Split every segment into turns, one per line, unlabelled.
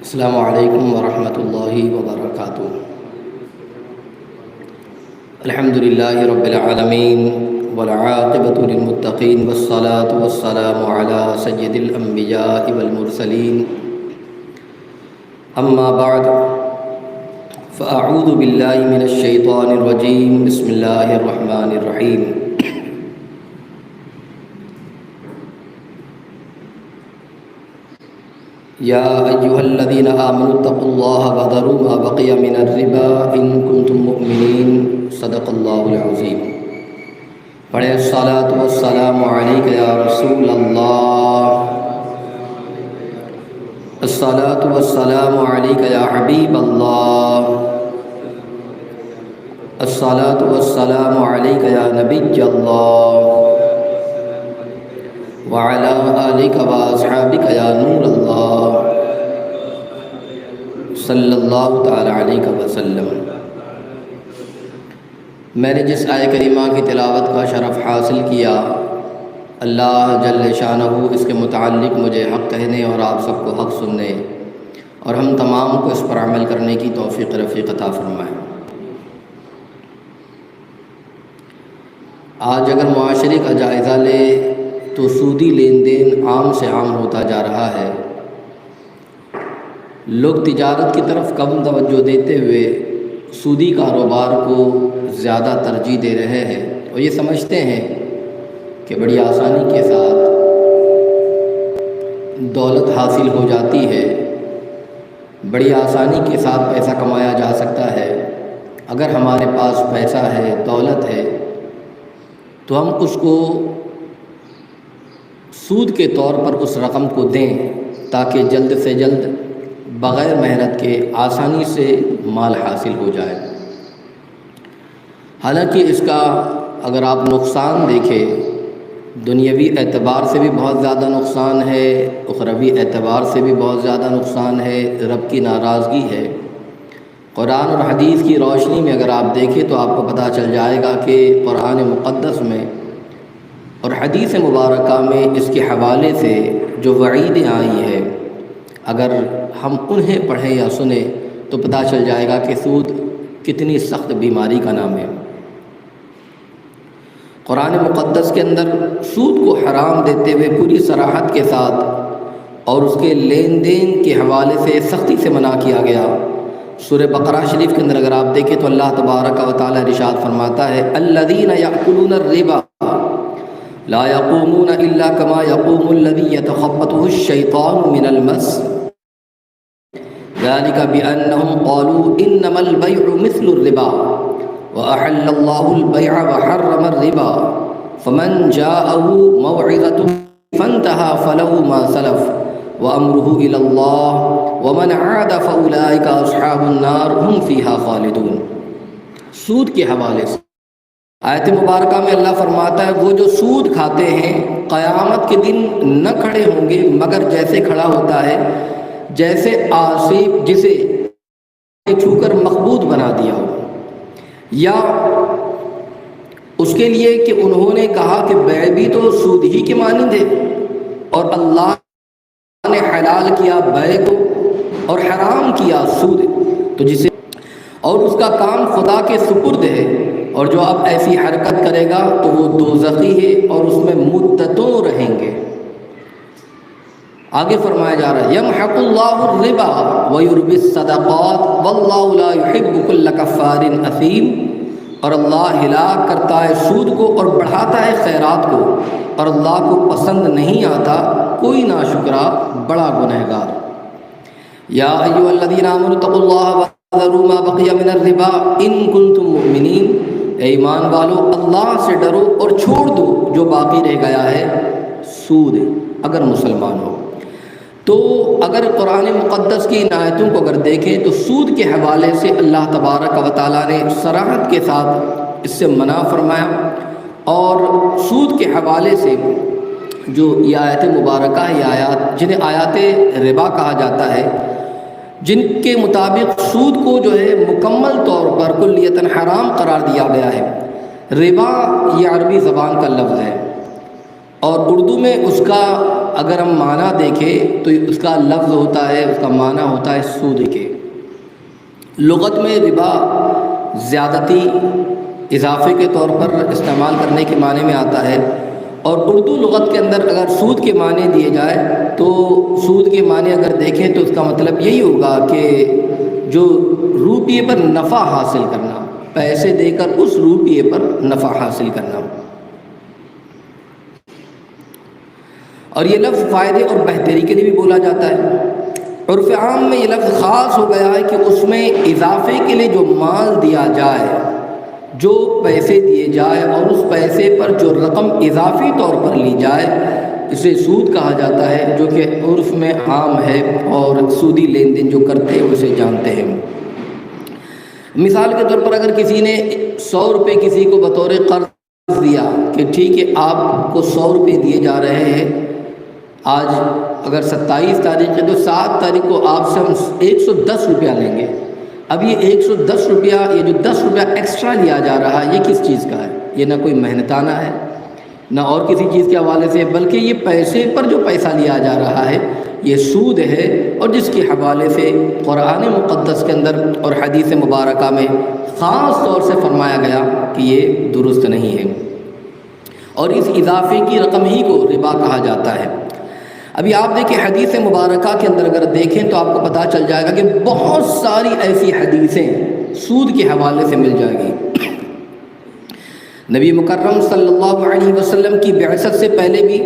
السلام علیکم ورحمۃ اللہ وبرکاتہ۔ الحمد للہ رب العالمین والعاقبۃ للمتقین والصلاة والسلام علی سید الانبیاء والمرسلین، اما بعد فاعوذ باللہ من الشیطان الرجیم، بسم اللہ الرحمن الرحیم۔ یا ایہا الذین آمنوا اتقوا اللہ وذروا ما بقی من الربا ان کنتم مؤمنین، صدق اللہ العظیم۔ پڑھے الصلاۃ والسلام علیک یا رسول اللہ، الصلاۃ والسلام علیک یا حبیب اللہ، الصلاۃ والسلام علیک یا نبی اللہ، وعلى آلک واصحابک یا نور اللہ، صلی اللہ تعالی علیہ وسلم۔ میں نے جس آیہ کریمہ کی تلاوت کا شرف حاصل کیا، اللہ جل شانہ اس کے متعلق مجھے حق کہنے اور آپ سب کو حق سننے اور ہم تمام کو اس پر عمل کرنے کی توفیق رفیق عطا فرمائے۔ آج اگر معاشرے کا جائزہ لے تو سودی لین دین عام سے عام ہوتا جا رہا ہے۔ لوگ تجارت کی طرف کم توجہ دیتے ہوئے سودی کاروبار کو زیادہ ترجیح دے رہے ہیں اور یہ سمجھتے ہیں کہ بڑی آسانی کے ساتھ دولت حاصل ہو جاتی ہے، بڑی آسانی کے ساتھ پیسہ کمایا جا سکتا ہے۔ اگر ہمارے پاس پیسہ ہے، دولت ہے، تو ہم اس کو سود کے طور پر اس رقم کو دیں تاکہ جلد سے جلد بغیر محنت کے آسانی سے مال حاصل ہو جائے۔ حالانکہ اس کا اگر آپ نقصان دیکھیں، دنیاوی اعتبار سے بھی بہت زیادہ نقصان ہے، اخروی اعتبار سے بھی بہت زیادہ نقصان ہے، رب کی ناراضگی ہے۔ قرآن اور حدیث کی روشنی میں اگر آپ دیکھیں تو آپ کو پتہ چل جائے گا کہ قرآن مقدس میں اور حدیث مبارکہ میں اس کے حوالے سے جو وعیدیں آئی ہیں، اگر ہم انہیں پڑھیں یا سنیں تو پتہ چل جائے گا کہ سود کتنی سخت بیماری کا نام ہے۔ قرآن مقدس کے اندر سود کو حرام دیتے ہوئے پوری صراحت کے ساتھ اور اس کے لین دین کے حوالے سے سختی سے منع کیا گیا۔ سورہ بقرہ شریف کے اندر اگر آپ دیکھیں تو اللہ تبارک و تعالی ارشاد فرماتا ہے، الذین یأکلون الربا لا يقومون الا كما يقوم الذي يتخبطه الشيطان من المس ذلك بأنهم قالوا إنما البيع مثل الربا وأحل الله البيع وحرم الربا فمن جاءه موعظة فانتهى فله ما سلف وأمره إلى الله ومن عاد فأولئك أصحاب النار هم فيها خالدون۔ سود کے حوالے سے آیت مبارکہ میں اللہ فرماتا ہے وہ جو سود کھاتے ہیں قیامت کے دن نہ کھڑے ہوں گے مگر جیسے کھڑا ہوتا ہے جیسے آصف جسے چھو کر مخبوط بنا دیا ہو، یا اس کے لیے کہ انہوں نے کہا کہ بیع بھی تو سود ہی کے مانند ہے اور اللہ نے حلال کیا بیع کو اور حرام کیا سود، تو جسے اور اس کا کام خدا کے سپرد ہے، اور جو اب ایسی حرکت کرے گا تو وہ دوزخی ہے اور اس میں مدتوں رہیں گے۔ آگے فرمایا جا رہا ہے، یمحق اللہ الربا ویربی الصدقات واللہ لا یحب کل کفار اثیم، اور اللہ ہلاک کرتا ہے سود کو اور بڑھاتا ہے خیرات کو، اور اللہ کو پسند نہیں آتا کوئی ناشکرا بڑا گنہگار۔ یا ایھا الذین آمنوا اتقوا اللہ وذروا ما بقی من الربا ان کنتم مؤمنین، اے ایمان والو اللہ سے ڈرو اور چھوڑ دو جو باقی رہ گیا ہے سود اگر مسلمان ہو۔ تو اگر قرآن مقدس کی ان آیتوں کو اگر دیکھیں تو سود کے حوالے سے اللہ تبارک و تعالیٰ نے صراحت کے ساتھ اس سے منع فرمایا، اور سود کے حوالے سے جو یہ آیت مبارکہ یہ آیات جنہیں آیات ربا کہا جاتا ہے، جن کے مطابق سود کو جو ہے مکمل طور پر کلیتاً حرام قرار دیا گیا ہے۔ ربا یہ عربی زبان کا لفظ ہے اور اردو میں اس کا اگر ہم معنی دیکھیں تو اس کا لفظ ہوتا ہے، اس کا معنی ہوتا ہے سود کے۔ لغت میں ربا زیادتی، اضافے کے طور پر استعمال کرنے کے معنی میں آتا ہے، اور اردو لغت کے اندر اگر سود کے معنی دیے جائے تو سود کے معنی اگر دیکھیں تو اس کا مطلب یہی ہوگا کہ جو روپیے پر نفع حاصل کرنا، پیسے دے کر اس روپیے پر نفع حاصل کرنا۔ اور یہ لفظ فائدے اور بہتری کے لیے بھی بولا جاتا ہے۔ عرف عام میں یہ لفظ خاص ہو گیا ہے کہ اس میں اضافے کے لیے جو مال دیا جائے، جو پیسے دیے جائے اور اس پیسے پر جو رقم اضافی طور پر لی جائے، اسے سود کہا جاتا ہے، جو کہ عرف میں عام ہے اور سودی لین دین جو کرتے ہیں اسے جانتے ہیں۔ مثال کے طور پر اگر کسی نے 100 روپے کسی کو بطور قرض دیا کہ ٹھیک ہے آپ کو 100 روپے دیے جا رہے ہیں، آج اگر 27 تاریخ ہے تو 7 تاریخ کو آپ سے ہم 110 روپیہ لیں گے۔ اب یہ 110 روپیہ، یہ جو 10 روپیہ ایکسٹرا لیا جا رہا ہے، یہ کس چیز کا ہے؟ یہ نہ کوئی محنتانہ ہے، نہ اور کسی چیز کے حوالے سے، بلکہ یہ پیسے پر جو پیسہ لیا جا رہا ہے یہ سود ہے، اور جس کے حوالے سے قرآن مقدس کے اندر اور حدیث مبارکہ میں خاص طور سے فرمایا گیا کہ یہ درست نہیں ہے، اور اس اضافے کی رقم ہی کو ربا کہا جاتا ہے۔ ابھی آپ دیکھیں حدیث مبارکہ کے اندر اگر دیکھیں تو آپ کو پتہ چل جائے گا کہ بہت ساری ایسی حدیثیں سود کے حوالے سے مل جائے گی۔ نبی مکرم صلی اللہ علیہ وسلم کی بعثت سے پہلے بھی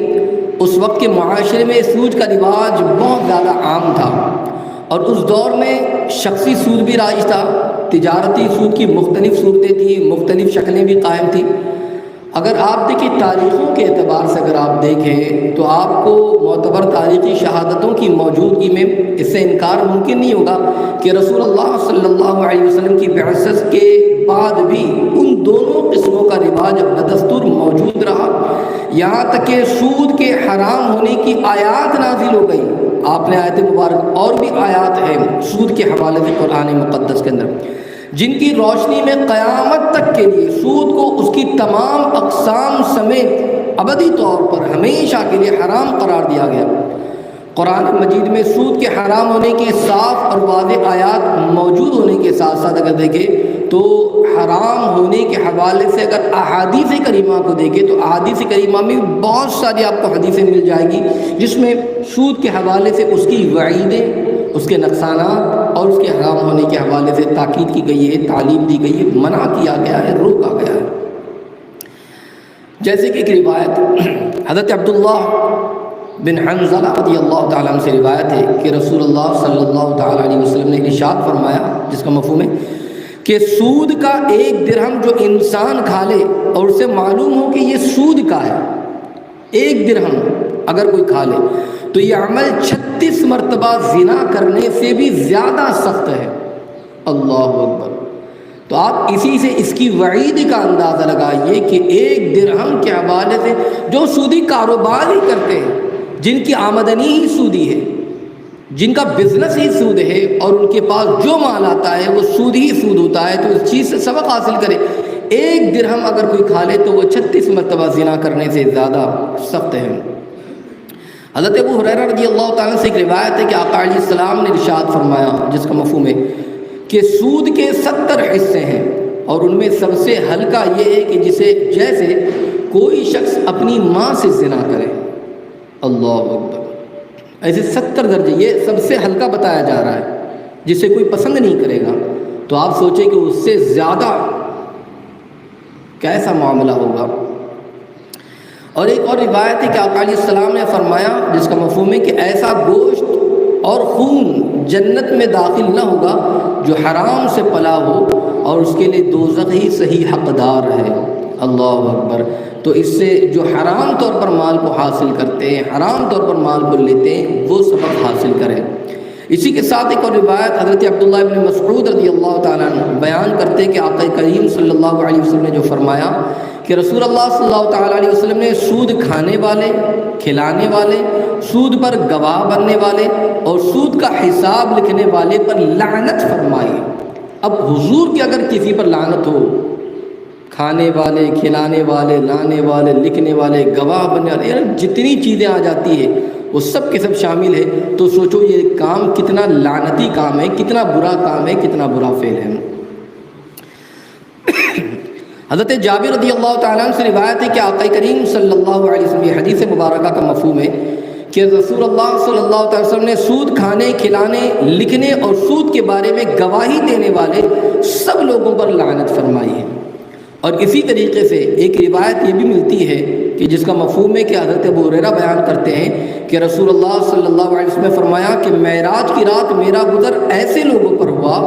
اس وقت کے معاشرے میں سود کا رواج بہت زیادہ عام تھا، اور اس دور میں شخصی سود بھی رائج تھا، تجارتی سود کی مختلف صورتیں تھیں، مختلف شکلیں بھی قائم تھیں۔ اگر آپ دیکھیں تاریخوں کے اعتبار سے اگر آپ دیکھیں تو آپ کو معتبر تاریخی شہادتوں کی موجودگی میں اس سے انکار ممکن نہیں ہوگا کہ رسول اللہ صلی اللہ علیہ وسلم کی بعثت کے بعد بھی ان دونوں قسموں کا رواج بدستور موجود رہا، یہاں تک کہ سود کے حرام ہونے کی آیات نازل ہو گئی۔ آپ نے آیت مبارک اور بھی آیات ہیں سود کے حوالے سے قرآن مقدس کے اندر، جن کی روشنی میں قیامت تک کے لیے سود کو اس کی تمام اقسام سمیت ابدی طور پر ہمیشہ کے لیے حرام قرار دیا گیا۔ قرآن مجید میں سود کے حرام ہونے کے صاف اور واضح آیات موجود ہونے کے ساتھ ساتھ اگر دیکھیں تو حرام ہونے کے حوالے سے اگر احادیث کریمہ کو دیکھیں تو احادیث کریمہ میں بہت ساری آپ کو حدیثیں مل جائے گی جس میں سود کے حوالے سے اس کی وعیدیں، اس کے نقصانات اور اس کے حرام ہونے کے حوالے سے تاکید کی گئی ہے، تعلیم دی گئی ہے، منع کیا گیا ہے، روکا گیا ہے۔ جیسے کہ ایک روایت حضرت عبداللہ بن حنظلہ رضی اللہ تعالیٰ عنہ سے روایت ہے کہ رسول اللہ صلی اللہ تعالیٰ علیہ وسلم نے ارشاد فرمایا، جس کا مفہوم ہے کہ سود کا 1 درہم جو انسان کھا لے اور اسے معلوم ہو کہ یہ سود کا ہے، 1 درہم اگر کوئی کھا لے تو یہ عمل 36 مرتبہ زنا کرنے سے بھی زیادہ سخت ہے۔ اللہ اکبر۔ تو آپ اسی سے اس کی وعید کا اندازہ لگائیے کہ 1 درہم کے حوالے سے جو سودی کاروبار ہی کرتے ہیں، جن کی آمدنی ہی سودی ہے، جن کا بزنس ہی سود ہے، اور ان کے پاس جو مال آتا ہے وہ سود ہی سود ہوتا ہے، تو اس چیز سے سبق حاصل کرے۔ 1 درہم اگر کوئی کھا لے تو وہ 36 مرتبہ زنا کرنے سے زیادہ سخت ہے۔ حضرت ابو ہریرہ رضی اللہ تعالیٰ سے ایک روایت ہے کہ آقا علیہ السلام نے ارشاد فرمایا، جس کا مفہوم ہے کہ سود کے 70 حصے ہیں، اور ان میں سب سے ہلکا یہ ہے کہ جیسے کوئی شخص اپنی ماں سے زنا کرے۔ اللہ اکبر۔ ایسے 70 درجے، یہ سب سے ہلکا بتایا جا رہا ہے، جسے کوئی پسند نہیں کرے گا، تو آپ سوچیں کہ اس سے زیادہ کیسا معاملہ ہوگا۔ اور ایک اور روایت ہے کہ آقا علیہ السلام نے فرمایا، جس کا مفہوم ہے کہ ایسا گوشت اور خون جنت میں داخل نہ ہوگا جو حرام سے پلا ہو، اور اس کے لیے دوزخ ہی صحیح حقدار ہے۔ اللہ اکبر۔ تو اس سے جو حرام طور پر مال کو حاصل کرتے ہیں، حرام طور پر مال کو لیتے ہیں، وہ سبق حاصل کریں۔ اسی کے ساتھ ایک اور روایت حضرت عبداللہ ابن مسعود رضی اللہ تعالیٰ عنہ بیان کرتے ہیں کہ آقا کریم صلی اللہ علیہ وسلم نے جو فرمایا کہ رسول اللہ صلی اللہ تعالیٰ علیہ وسلم نے سود کھانے والے، کھلانے والے، سود پر گواہ بننے والے اور سود کا حساب لکھنے والے پر لعنت فرمائی۔ اب حضور کی اگر کسی پر لعنت ہو، کھانے والے، کھلانے والے، لانے والے، لکھنے والے، گواہ بننے والے، جتنی چیزیں آ جاتی ہے، وہ سب کے سب شامل ہے۔ تو سوچو یہ کام کتنا لعنتی کام ہے، کتنا برا کام ہے، کتنا برا فعل ہے۔ حضرت جابر رضی اللہ تعالیٰ عنہ سے روایت ہے کہ آقا کریم صلی اللہ علیہ وسلم، یہ حدیث مبارکہ کا مفہوم ہے کہ رسول اللہ صلی اللہ علیہ وسلم نے سود کھانے، کھلانے، لکھنے اور سود کے بارے میں گواہی دینے والے سب لوگوں پر لعنت فرمائی ہے۔ اور اسی طریقے سے ایک روایت یہ بھی ملتی ہے کہ جس کا مفہوم ہے کہ حضرت ابو ہریرہ بیان کرتے ہیں کہ رسول اللہ صلی اللہ علیہ وسلم نے فرمایا کہ معراج کی رات میرا گزر ایسے لوگوں پر ہوا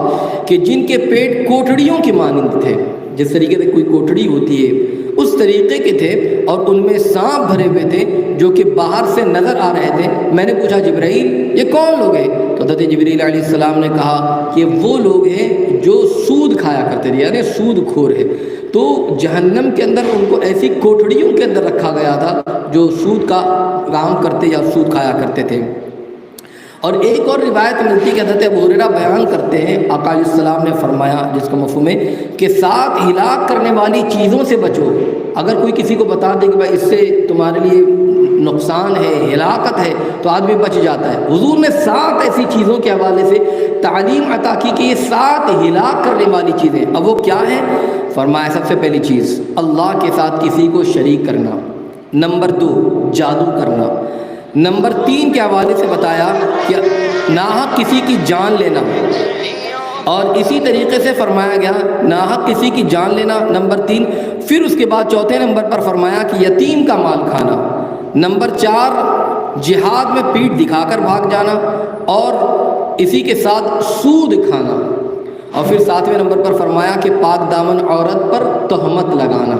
کہ جن کے پیٹ کوٹڑیوں کی مانند تھے، جس طریقے سے کوئی کوٹڑی ہوتی ہے اس طریقے کے تھے، اور ان میں سانپ بھرے ہوئے تھے جو کہ باہر سے نظر آ رہے تھے۔ میں نے پوچھا جبرائیل یہ کون لوگ ہیں؟ تو حضرت جبریل علیہ السلام نے کہا کہ وہ لوگ ہیں جو سود کھایا کرتے تھے، یعنی سود خور ہے۔ تو جہنم کے اندر ان کو ایسی کوٹڑیوں کے اندر رکھا گیا تھا جو سود کا کام کرتے یا سود کھایا کرتے تھے۔ اور ایک اور روایت ملتی کہ حضرت ابو ہریرہ بیان کرتے ہیں آقا علیہ السلام نے فرمایا، جس کا مفہوم ہے کہ 7 ہلاک کرنے والی چیزوں سے بچو۔ اگر کوئی کسی کو بتا دے کہ بھائی اس سے تمہارے لیے نقصان ہے، ہلاکت ہے، تو آدمی بچ جاتا ہے۔ حضور نے 7 ایسی چیزوں کے حوالے سے تعلیم عطا کی کہ یہ 7 ہلاک کرنے والی چیزیں۔ اب وہ کیا ہیں؟ فرمایا سب سے پہلی چیز اللہ کے ساتھ کسی کو شریک کرنا، نمبر 2 جادو کرنا، نمبر 3 کے حوالے سے بتایا کہ ناحق کسی کی جان لینا، اور اسی طریقے سے فرمایا گیا ناحق کسی کی جان لینا نمبر 3۔ پھر اس کے بعد چوتھے نمبر پر فرمایا کہ یتیم کا مال کھانا، نمبر 4 جہاد میں پیٹھ دکھا کر بھاگ جانا، اور اسی کے ساتھ سود کھانا، اور پھر 7ویں نمبر پر فرمایا کہ پاک دامن عورت پر تہمت لگانا۔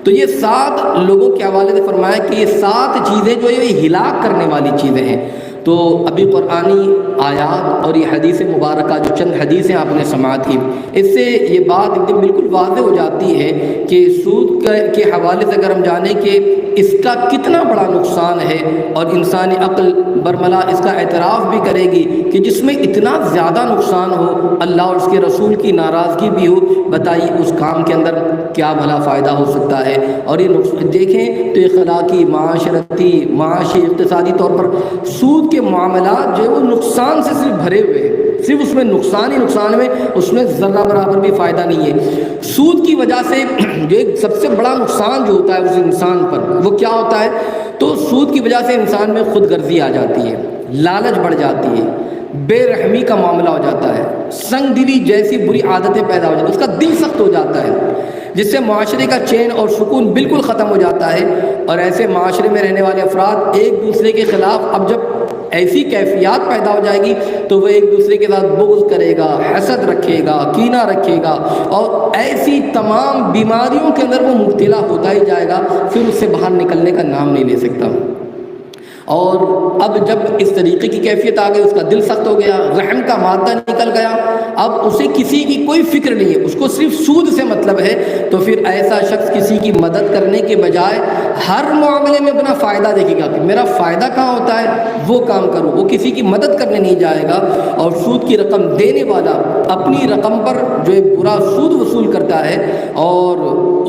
تو یہ 7 لوگوں کے حوالے سے فرمایا کہ یہ 7 چیزیں جو یہ ہلاک کرنے والی چیزیں ہیں۔ تو ابھی قرآنی آیات اور یہ حدیث مبارکہ جو چند حدیثیں آپ نے سماعت کی، اس سے یہ بات ایک دم بالکل واضح ہو جاتی ہے کہ سود کے حوالے سے اگر ہم جانیں کہ اس کا کتنا بڑا نقصان ہے، اور انسانی عقل برملا اس کا اعتراف بھی کرے گی کہ جس میں اتنا زیادہ نقصان ہو، اللہ اور اس کے رسول کی ناراضگی بھی ہو، بتائیے اس کام کے اندر کیا بھلا فائدہ ہو سکتا ہے۔ اور یہ دیکھیں تو اخلاقی، معاشرتی، معاشی، اقتصادی طور پر سود کے معاملات جو ہے وہ نقصان سے صرف بھرے ہوئے ہیں، صرف اس میں نقصان ہی نقصان میں، اس میں ذرہ برابر بھی فائدہ نہیں ہے۔ سود کی وجہ سے جو ایک سب سے بڑا نقصان جو ہوتا ہے اس انسان پر وہ کیا ہوتا ہے؟ تو سود کی وجہ سے انسان میں خود غرضی آ جاتی ہے، لالچ بڑھ جاتی ہے، بے رحمی کا معاملہ ہو جاتا ہے، سنگ دلی جیسی بری عادتیں پیدا ہو جاتی ہیں، اس کا دل سخت ہو جاتا ہے، جس سے معاشرے کا چین اور سکون بالکل ختم ہو جاتا ہے۔ اور ایسے معاشرے میں رہنے والے افراد ایک دوسرے کے خلاف، اب جب ایسی کیفیات پیدا ہو جائے گی تو وہ ایک دوسرے کے ساتھ بغض کرے گا، حسد رکھے گا، کینہ رکھے گا، اور ایسی تمام بیماریوں کے اندر وہ مبتلا ہوتا ہی جائے گا، پھر اس سے باہر نکلنے کا نام نہیں لے سکتا۔ اور اب جب اس طریقے کی کیفیت آ گئی، اس کا دل سخت ہو گیا، رحم کا مادہ نکل گیا، اب اسے کسی کی کوئی فکر نہیں ہے، اس کو صرف سود سے مطلب ہے، تو پھر ایسا شخص کسی کی مدد کرنے کے بجائے ہر معاملے میں اپنا فائدہ دیکھے گا کہ میرا فائدہ کہاں ہوتا ہے وہ کام کروں، وہ کسی کی مدد کرنے نہیں جائے گا۔ اور سود کی رقم دینے والا اپنی رقم پر جو ہے برا سود وصول کرتا ہے، اور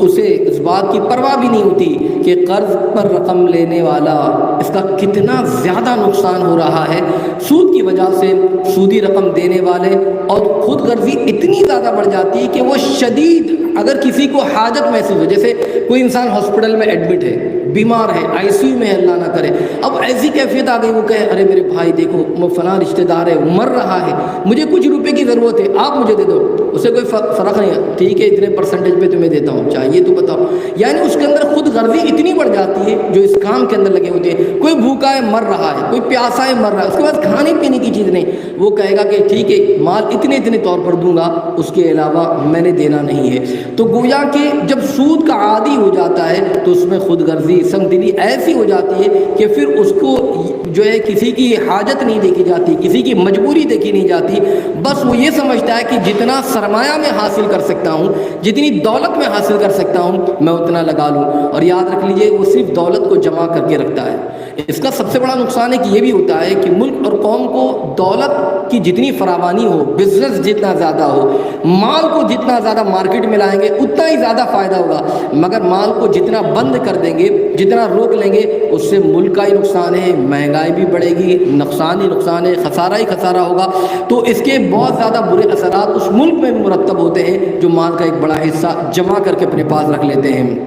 اسے اس بات کی پرواہ بھی نہیں ہوتی کہ قرض پر رقم لینے والا اس کا کتنا زیادہ نقصان ہو رہا ہے۔ سود کی وجہ سے سودی رقم دینے والے اور خود غرضی اتنی زیادہ بڑھ جاتی ہے کہ وہ شدید، اگر کسی کو حاجت محسوس ہو، جیسے کوئی انسان ہاسپٹل میں ایڈمٹ ہے، بیمار ہے، آئی سی یو میں ہے، اللہ نہ کرے، اب ایسی کیفیت آ گئی، وہ کہے ارے میرے بھائی دیکھو وہ فلاں رشتہ دار ہے، مر رہا ہے، مجھے کچھ روپے کی ضرورت ہے، آپ مجھے دے دو، اسے کوئی فرق نہیں ہے، ٹھیک ہے اتنے پرسنٹیج پہ تمہیں دیتا ہوں، چاہیے تو بتاؤ۔ یعنی اس کے اندر خود غرضی اتنی بڑھ جاتی ہے جو اس کام کے اندر لگے ہوتے ہیں۔ کوئی بھوکا ہے مر رہا ہے، کوئی پیاسا ہے مر رہا ہے، اس کے بعد کھانے پینے کی چیز نہیں، وہ کہے گا کہ ٹھیک ہے مال اتنے طور پر دوں گا، اس کے علاوہ میں نے دینا نہیں ہے۔ تو گویا کہ جب سود کا عادی ہو جاتا ہے تو اس میں خود غرضی، سنگ دلی ایسی ہو جاتی ہے کہ پھر اس کو جو ہے کسی کی حاجت نہیں دیکھی جاتی، کسی کی مجبوری دیکھی نہیں جاتی، بس وہ یہ سمجھتا ہے کہ جتنا سرمایہ میں حاصل کر سکتا ہوں، جتنی دولت میں حاصل کر سکتا ہوں میں اتنا لگا لوں۔ اور یاد رکھ لیجئے وہ صرف دولت کو جمع کر کے رکھتا ہے۔ اس کا سب سے بڑا نقصان ایک یہ بھی ہوتا ہے کہ ملک اور قوم کو دولت کی جتنی فراوانی ہو، بزنس جتنا زیادہ ہو، مال کو جتنا زیادہ مارکیٹ میں لائیں گے اتنا ہی زیادہ فائدہ ہوگا، مگر مال کو جتنا بند کر دیں گے جتنا روک لیں گے اس سے ملک کا ہی نقصان ہے، مہنگائی بھی بڑھے گی، نقصان ہی نقصان ہے، خسارہ ہی خسارہ ہوگا۔ تو اس کے بہت زیادہ برے اثرات اس ملک میں بھی مرتب ہوتے ہیں جو مال کا ایک بڑا حصہ جمع کر کے اپنے پاس رکھ لیتے ہیں،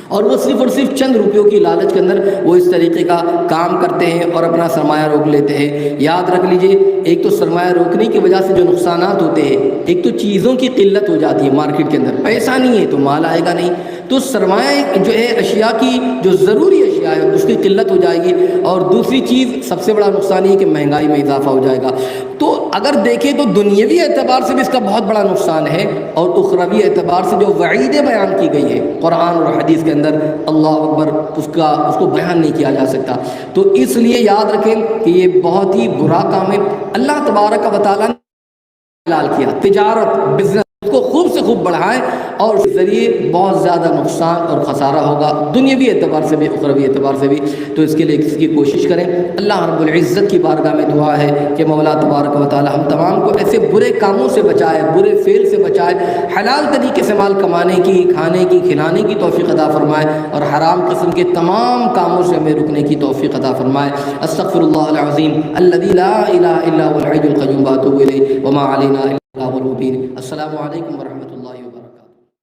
اور وہ صرف اور صرف چند روپیوں کی لالچ کے اندر وہ اس طریقے کا کام کرتے ہیں اور اپنا سرمایہ روک لیتے ہیں۔ یاد رکھ لیجئے، ایک تو سرمایہ روکنے کی وجہ سے جو نقصانات ہوتے ہیں، ایک تو چیزوں کی قلت ہو جاتی ہے مارکیٹ کے اندر، پیسہ نہیں ہے تو مال آئے گا نہیں، تو سرمایہ جو ہے اشیاء کی جو ضروری اشیاء ہے اس کی قلت ہو جائے گی، اور دوسری چیز سب سے بڑا نقصان یہ کہ مہنگائی میں اضافہ ہو جائے گا۔ تو اگر دیکھیں تو دنیاوی اعتبار سے بھی اس کا بہت بڑا نقصان ہے، اور اخروی اعتبار سے جو وعیدیں بیان کی گئی ہے قرآن اور حدیث کے اندر، اللہ اکبر، اس کو بیان نہیں کیا جا سکتا۔ تو اس لیے یاد رکھیں کہ یہ بہت ہی برا کام ہے۔ اللہ تبارک و تعالیٰ نے حلال کیا، تجارت، بزنس، اس کو خوب سے خوب بڑھائیں، اور اس ذریعے بہت زیادہ نقصان اور خسارہ ہوگا دنیاوی اعتبار سے بھی، اخروی اعتبار سے بھی۔ تو اس کے لیے اس کی کوشش کریں۔ اللہ رب العزت کی بارگاہ میں دعا ہے کہ مولا تبارک و تعالی ہم تمام کو ایسے برے کاموں سے بچائے، برے فعل سے بچائے، حلال طریقے سے مال کمانے کی، کھانے کی، کھلانے کی توفیق عطا فرمائے، اور حرام قسم کے تمام کاموں سے ہمیں رکنے کی توفیق عطا فرمائے۔ استغفر اللہ العظیم الذی لا الہ الا هو الحی القیوم واتوب الیہ وما علینا الا البلاغ المبین۔ السلام علیکم ورحمۃ اللہ۔